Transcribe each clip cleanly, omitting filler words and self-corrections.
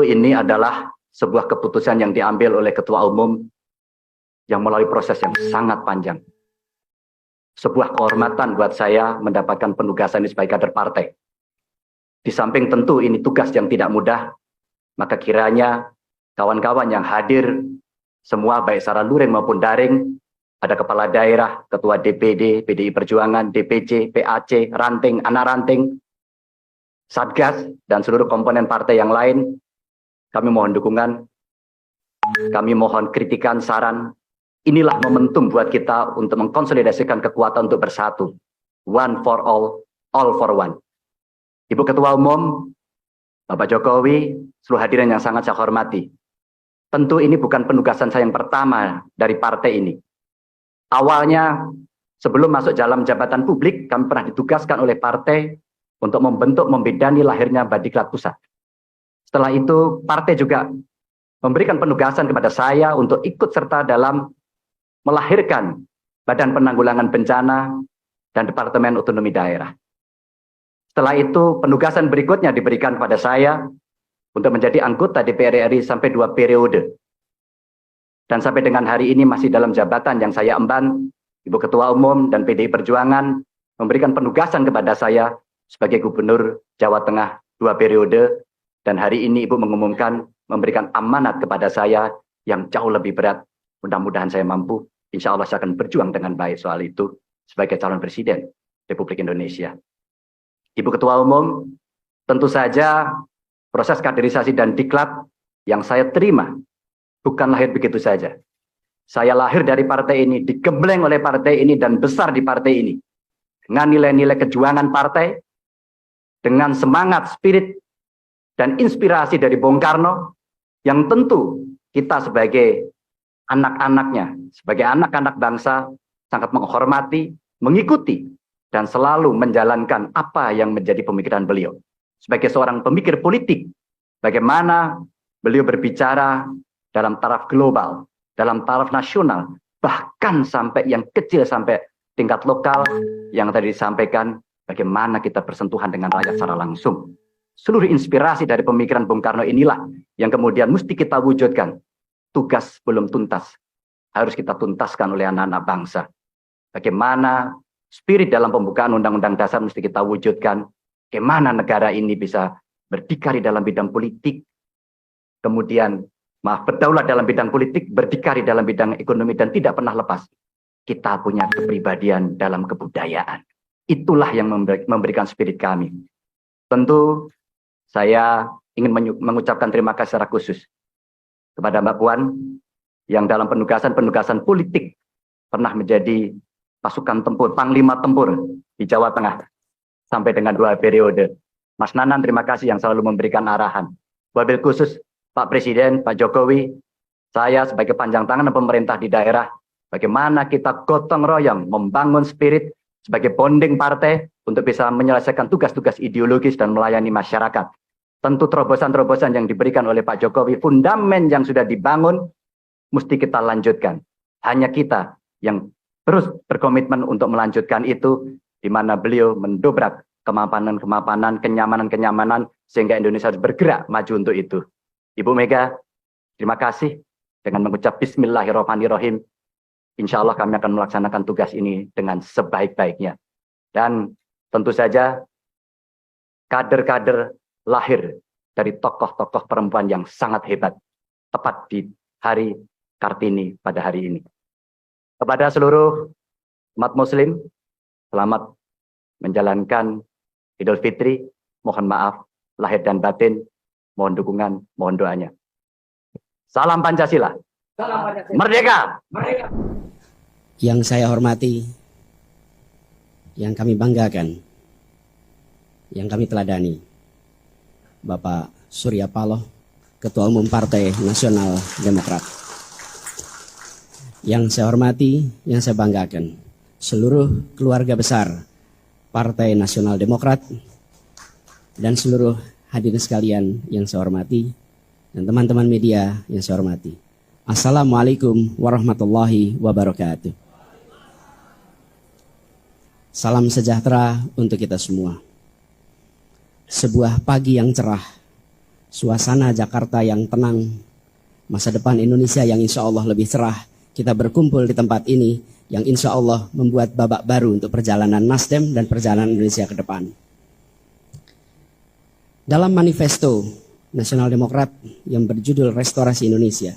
ini adalah sebuah keputusan yang diambil oleh Ketua Umum yang melalui proses yang sangat panjang. Sebuah kehormatan buat saya mendapatkan penugasan ini sebagai kader partai. Di samping tentu ini tugas yang tidak mudah, maka kiranya kawan-kawan yang hadir, semua baik secara luring maupun daring, ada kepala daerah, ketua DPD, PDI Perjuangan, DPC, PAC, ranting, anak ranting, Satgas, dan seluruh komponen partai yang lain, kami mohon dukungan, kami mohon kritikan, saran. Inilah momentum buat kita untuk mengkonsolidasikan kekuatan untuk bersatu. One for all for one. Ibu Ketua Umum, Bapak Jokowi, seluruh hadirin yang sangat saya hormati. Tentu ini bukan penugasan saya yang pertama dari partai ini. Awalnya, sebelum masuk dalam jabatan publik, kami pernah ditugaskan oleh partai untuk membentuk, membidani lahirnya Badiklat Pusat. Setelah itu, partai juga memberikan penugasan kepada saya untuk ikut serta dalam melahirkan Badan Penanggulangan Bencana dan Departemen Otonomi Daerah. Setelah itu, penugasan berikutnya diberikan kepada saya untuk menjadi anggota DPR RI sampai 2 periode. Dan sampai dengan hari ini masih dalam jabatan yang saya emban, Ibu Ketua Umum dan PDI Perjuangan memberikan penugasan kepada saya sebagai Gubernur Jawa Tengah 2 periode, dan hari ini Ibu mengumumkan memberikan amanat kepada saya yang jauh lebih berat. Mudah-mudahan saya mampu. Insya Allah saya akan berjuang dengan baik soal itu sebagai calon presiden Republik Indonesia. Ibu Ketua Umum, tentu saja proses kaderisasi dan diklat yang saya terima bukan lahir begitu saja. Saya lahir dari partai ini, digembleng oleh partai ini, dan besar di partai ini. Dengan nilai-nilai kejuangan partai, dengan semangat, spirit, dan inspirasi dari Bung Karno, yang tentu kita sebagai anak-anaknya, sebagai anak-anak bangsa, sangat menghormati, mengikuti, dan selalu menjalankan apa yang menjadi pemikiran beliau. Sebagai seorang pemikir politik, bagaimana beliau berbicara dalam taraf global, dalam taraf nasional, bahkan sampai yang kecil, sampai tingkat lokal, yang tadi disampaikan, bagaimana kita bersentuhan dengan rakyat secara langsung. Seluruh inspirasi dari pemikiran Bung Karno inilah yang kemudian mesti kita wujudkan. Tugas belum tuntas, harus kita tuntaskan oleh anak-anak bangsa. Bagaimana spirit dalam pembukaan Undang-Undang Dasar mesti kita wujudkan. Bagaimana negara ini bisa berdikari dalam bidang politik, kemudian berdaulat dalam bidang politik, berdikari dalam bidang ekonomi, dan tidak pernah lepas. Kita punya kepribadian dalam kebudayaan. Itulah yang memberikan spirit kami. Tentu saya ingin mengucapkan terima kasih secara khusus kepada Mbak Puan yang dalam penugasan-penugasan politik pernah menjadi pasukan tempur, panglima tempur di Jawa Tengah sampai dengan 2 periode. Mas Nanan, terima kasih yang selalu memberikan arahan. Wabil khusus Pak Presiden, Pak Jokowi, saya sebagai panjang tangan pemerintah di daerah, bagaimana kita gotong royong membangun spirit sebagai bonding partai untuk bisa menyelesaikan tugas-tugas ideologis dan melayani masyarakat. Tentu terobosan-terobosan yang diberikan oleh Pak Jokowi, fundamen yang sudah dibangun, mesti kita lanjutkan. Hanya kita yang terus berkomitmen untuk melanjutkan itu, di mana beliau mendobrak kemapanan-kemapanan, kenyamanan-kenyamanan, sehingga Indonesia harus bergerak maju untuk itu. Ibu Mega, terima kasih. Dengan mengucap Bismillahirrahmanirrahim, insya Allah kami akan melaksanakan tugas ini dengan sebaik-baiknya. Dan tentu saja, kader-kader lahir dari tokoh-tokoh perempuan yang sangat hebat, tepat di hari Kartini pada hari ini. Kepada seluruh umat muslim, selamat menjalankan Idul Fitri, mohon maaf, lahir dan batin, mohon dukungan, mohon doanya. Salam Pancasila. Salam Pancasila. Merdeka! Merdeka! Yang saya hormati, yang kami banggakan, yang kami teladani, Bapak Surya Paloh, Ketua Umum Partai Nasional Demokrat. Yang saya hormati, yang saya banggakan, seluruh keluarga besar Partai Nasional Demokrat, dan seluruh hadirin sekalian yang saya hormati, dan teman-teman media yang saya hormati. Assalamualaikum warahmatullahi wabarakatuh. Salam sejahtera untuk kita semua. Sebuah pagi yang cerah suasana Jakarta yang tenang, masa depan Indonesia yang insya Allah lebih cerah, kita berkumpul di tempat ini yang insya Allah membuat babak baru untuk perjalanan Nasdem dan perjalanan Indonesia ke depan. Dalam manifesto Nasional Demokrat yang berjudul Restorasi Indonesia,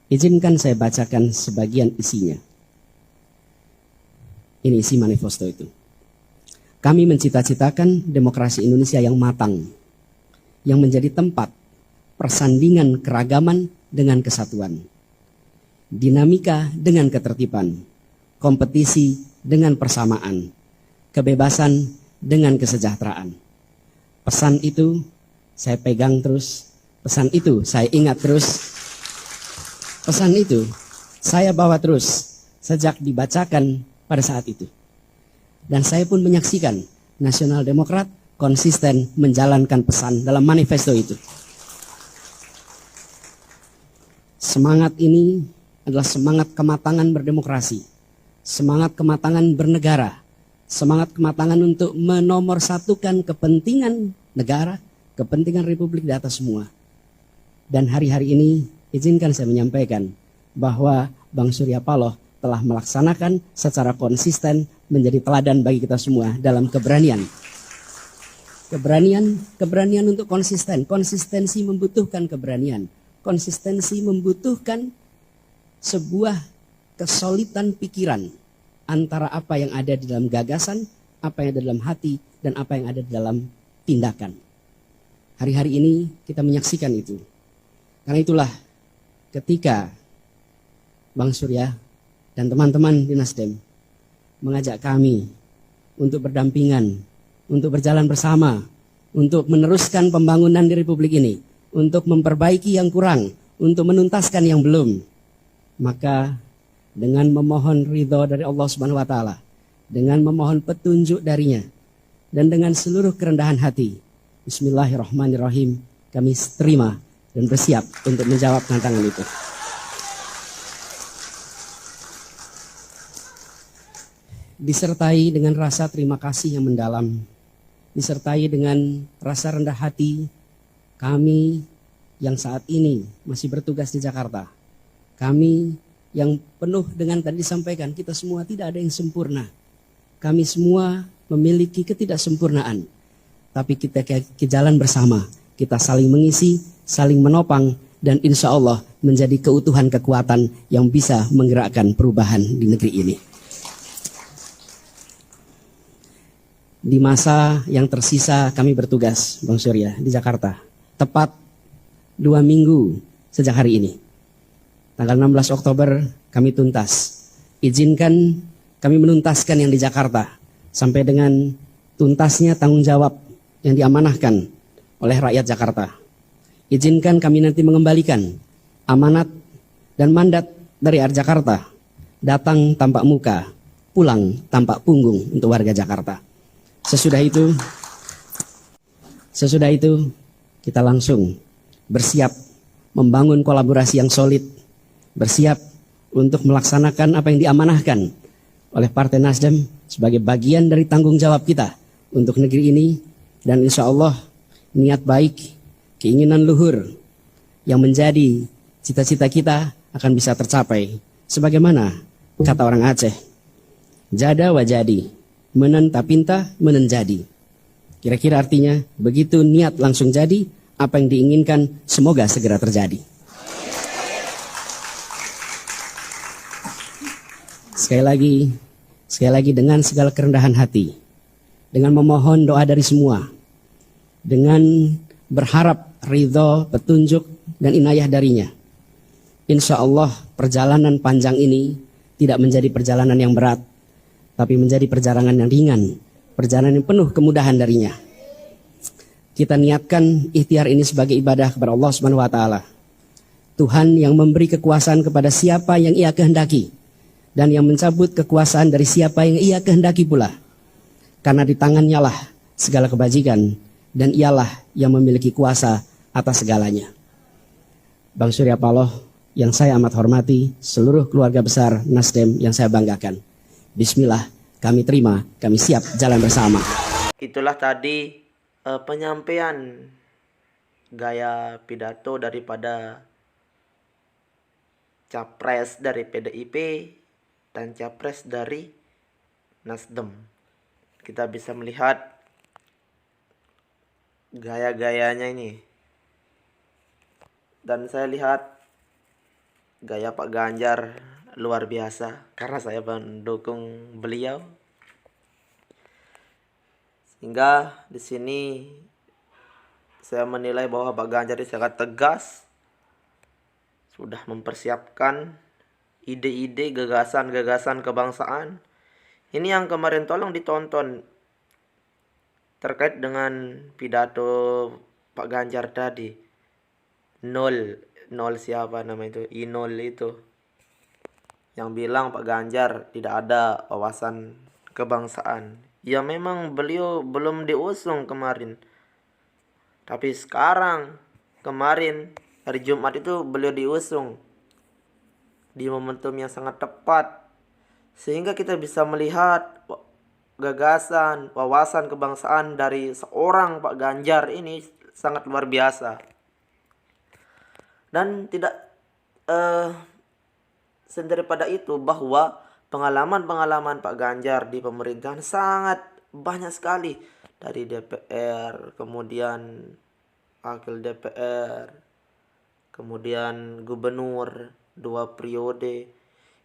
izinkan saya bacakan sebagian isinya. Ini isi manifesto itu. Kami mencita-citakan demokrasi Indonesia yang matang, yang menjadi tempat persandingan keragaman dengan kesatuan, dinamika dengan ketertiban, kompetisi dengan persamaan, kebebasan dengan kesejahteraan. Pesan itu saya pegang terus, pesan itu saya ingat terus, pesan itu saya bawa terus sejak dibacakan pada saat itu. Dan saya pun menyaksikan Nasional Demokrat konsisten menjalankan pesan dalam manifesto itu. Semangat ini adalah semangat kematangan berdemokrasi, semangat kematangan bernegara, semangat kematangan untuk menomorsatukan kepentingan negara, kepentingan Republik di atas semua. Dan hari-hari ini izinkan saya menyampaikan bahwa Bang Surya Paloh telah melaksanakan secara konsisten menjadi teladan bagi kita semua dalam keberanian. Keberanian untuk konsisten. Konsistensi membutuhkan keberanian. Konsistensi membutuhkan sebuah kesolidan pikiran antara apa yang ada di dalam gagasan, apa yang ada dalam hati, dan apa yang ada di dalam tindakan. Hari-hari ini kita menyaksikan itu. Karena itulah ketika Bang Surya dan teman-teman di Nasdem mengajak kami untuk berdampingan, untuk berjalan bersama, untuk meneruskan pembangunan di Republik ini, untuk memperbaiki yang kurang, untuk menuntaskan yang belum. Maka dengan memohon ridho dari Allah Subhanahu wa taala, dengan memohon petunjuk darinya, dan dengan seluruh kerendahan hati, bismillahirrahmanirrahim, kami terima dan bersiap untuk menjawab tantangan itu. Disertai dengan rasa terima kasih yang mendalam, disertai dengan rasa rendah hati kami yang saat ini masih bertugas di Jakarta, kami yang penuh dengan tadi disampaikan, kita semua tidak ada yang sempurna, kami semua memiliki ketidaksempurnaan, tapi kita ke jalan bersama, kita saling mengisi, saling menopang, dan insya Allah menjadi keutuhan kekuatan yang bisa menggerakkan perubahan di negeri ini. Di masa yang tersisa kami bertugas, Bang Surya, di Jakarta. Tepat 2 minggu sejak hari ini. Tanggal 16 Oktober kami tuntas. Izinkan kami menuntaskan yang di Jakarta. Sampai dengan tuntasnya tanggung jawab yang diamanahkan oleh rakyat Jakarta. Izinkan kami nanti mengembalikan amanat dan mandat dari rakyat Jakarta. Datang tanpa muka, pulang tanpa punggung untuk warga Jakarta. Sesudah itu kita langsung bersiap membangun kolaborasi yang solid, bersiap untuk melaksanakan apa yang diamanahkan oleh Partai Nasdem sebagai bagian dari tanggung jawab kita untuk negeri ini, dan insya Allah niat baik, keinginan luhur yang menjadi cita-cita kita akan bisa tercapai. Sebagaimana kata orang Aceh, jada wajadi, menen tapinta menen jadi. Kira-kira artinya begitu niat langsung jadi, apa yang diinginkan semoga segera terjadi. Sekali lagi dengan segala kerendahan hati, dengan memohon doa dari semua, dengan berharap ridho, petunjuk dan inayah darinya, insya Allah perjalanan panjang ini tidak menjadi perjalanan yang berat, tapi menjadi perjalanan yang ringan, perjalanan yang penuh kemudahan darinya. Kita niatkan ikhtiar ini sebagai ibadah kepada Allah Subhanahu wa taala. Tuhan yang memberi kekuasaan kepada siapa yang Ia kehendaki, dan yang mencabut kekuasaan dari siapa yang Ia kehendaki pula. Karena di tangannya lah segala kebajikan, dan Ialah yang memiliki kuasa atas segalanya. Bang Surya Paloh yang saya amat hormati, seluruh keluarga besar Nasdem yang saya banggakan, bismillah, kami terima, kami siap jalan bersama. Itulah tadi penyampaian gaya pidato daripada capres dari PDIP dan capres dari Nasdem. Kita bisa melihat gaya-gayanya ini. Dan saya lihat gaya Pak Ganjar luar biasa karena saya mendukung beliau. Sehingga di sini saya menilai bahwa Pak Ganjar ini sangat tegas, sudah mempersiapkan ide-ide, gagasan-gagasan kebangsaan. Ini yang kemarin tolong ditonton terkait dengan pidato Pak Ganjar tadi. Nol siapa nama itu? Inol itu. Yang bilang Pak Ganjar tidak ada wawasan kebangsaan. Ya memang beliau belum diusung kemarin. Tapi sekarang, kemarin, hari Jumat itu beliau diusung. Di momentum yang sangat tepat. Sehingga kita bisa melihat gagasan, wawasan kebangsaan dari seorang Pak Ganjar ini sangat luar biasa. Dan tidak selain daripada itu, bahwa pengalaman-pengalaman Pak Ganjar di pemerintahan sangat banyak sekali. Dari DPR, kemudian wakil DPR, kemudian gubernur 2 periode.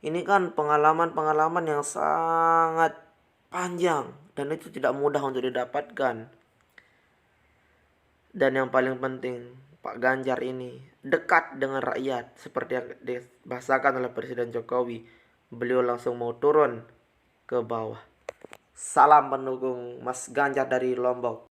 Ini kan pengalaman-pengalaman yang sangat panjang dan itu tidak mudah untuk didapatkan. Dan yang paling penting, Pak Ganjar ini dekat dengan rakyat seperti yang dibahasakan oleh Presiden Jokowi. Beliau langsung mau turun ke bawah. Salam pendukung Mas Ganjar dari Lombok.